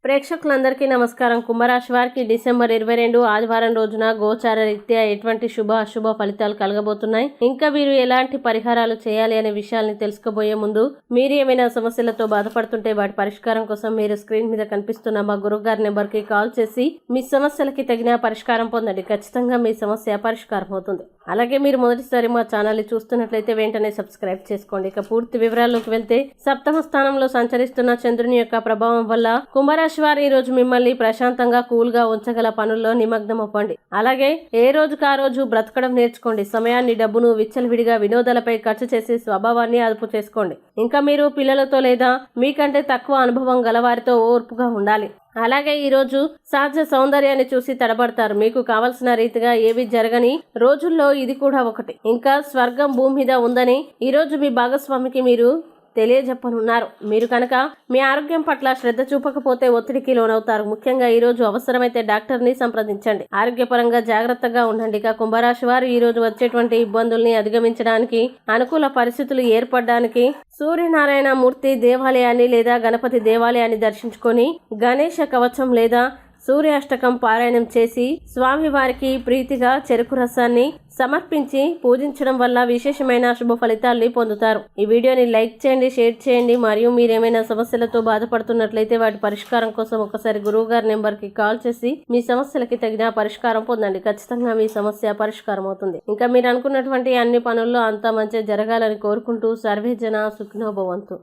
ప్రేక్షకులందరికీ నమస్కారం. కుంభరాశి వారికి డిసెంబర్ 22 ఆదివారం రోజున గోచార రీత్యా ఎటువంటి శుభ అశుభ ఫలితాలు కలగబోతున్నాయి, ఇంకా వీరు ఎలాంటి పరిహారాలు చేయాలి అనే విషయాల్ని తెలుసుకోబోయే ముందు మీరు ఏమైనా సమస్యలతో బాధపడుతుంటే వాటి పరిష్కారం కోసం మీరు స్క్రీన్ మీద కనిపిస్తున్న మా గురువుగారి నెంబర్కి కాల్ చేసి మీ సమస్యలకి తగిన పరిష్కారం పొందండి. ఖచ్చితంగా మీ సమస్య పరిష్కారం అవుతుంది. అలాగే మీరు మొదటిసారి మా ఛానల్ని చూస్తున్నట్లయితే వెంటనే సబ్స్క్రైబ్ చేసుకోండి. ఇక పూర్తి వివరాల్లోకి వెళ్తే, సప్తమ స్థానంలో సంచరిస్తున్న చంద్రుని యొక్క ప్రభావం వల్ల కుంభరాశి వారు ఈ రోజు మిమ్మల్ని ప్రశాంతంగా కూల్ గా ఉంచగల పనుల్లో నిమగ్నం అవ్వండి. అలాగే ఏ రోజుకు ఆ రోజు బ్రతకడం నేర్చుకోండి. సమయాన్ని, డబ్బును విచ్చలవిడిగా వినోదాలపై ఖర్చు చేసి స్వభావాన్ని అదుపు చేసుకోండి. ఇంకా మీరు పిల్లలతో లేదా మీకంటే తక్కువ అనుభవం గలవారితో ఓర్పుగా ఉండాలి. అలాగే ఈ రోజు సహజ సౌందర్యాన్ని చూసి తడబడతారు. మీకు కావలసిన రీతిగా ఏవి జరగని రోజుల్లో ఇది కూడా ఒకటి. ఇంకా స్వర్గం భూమి మీద ఉందని ఈ రోజు మీ భాగస్వామికి మీరు తెలియజెప్పనున్నారు. మీరు కనుక మీ ఆరోగ్యం పట్ల శ్రద్ధ చూపకపోతే ఒత్తిడికి లోనవుతారు. ముఖ్యంగా ఈ రోజు అవసరమైతే డాక్టర్ని సంప్రదించండి. ఆరోగ్యపరంగా జాగ్రత్తగా ఉండండి. ఇక కుంభరాశి వారు ఈ రోజు వచ్చేటువంటి ఇబ్బందుల్ని అధిగమించడానికి, అనుకూల పరిస్థితులు ఏర్పడడానికి సూర్యనారాయణ మూర్తి దేవాలయాన్ని లేదా గణపతి దేవాలయాన్ని దర్శించుకొని గణేష కవచం లేదా సూర్యాష్టకం పారాయణం చేసి స్వామివారికి ప్రీతిగా చెరుకు రసాన్ని సమర్పించి పూజించడం వల్ల విశేషమైన శుభ ఫలితాల్ని పొందుతారు. ఈ వీడియోని లైక్ చేయండి, షేర్ చేయండి. మరియు మీరేమైనా సమస్యలతో బాధపడుతున్నట్లయితే వాటి పరిష్కారం కోసం ఒకసారి గురువుగారి నెంబర్కి కాల్ చేసి మీ సమస్యలకి తగిన పరిష్కారం పొందండి. ఖచ్చితంగా మీ సమస్య పరిష్కారం అవుతుంది. ఇంకా మీరు అనుకున్నటువంటి అన్ని పనుల్లో అంతా మంచి జరగాలని కోరుకుంటూ సర్వే జన సుఖినో భవంతు.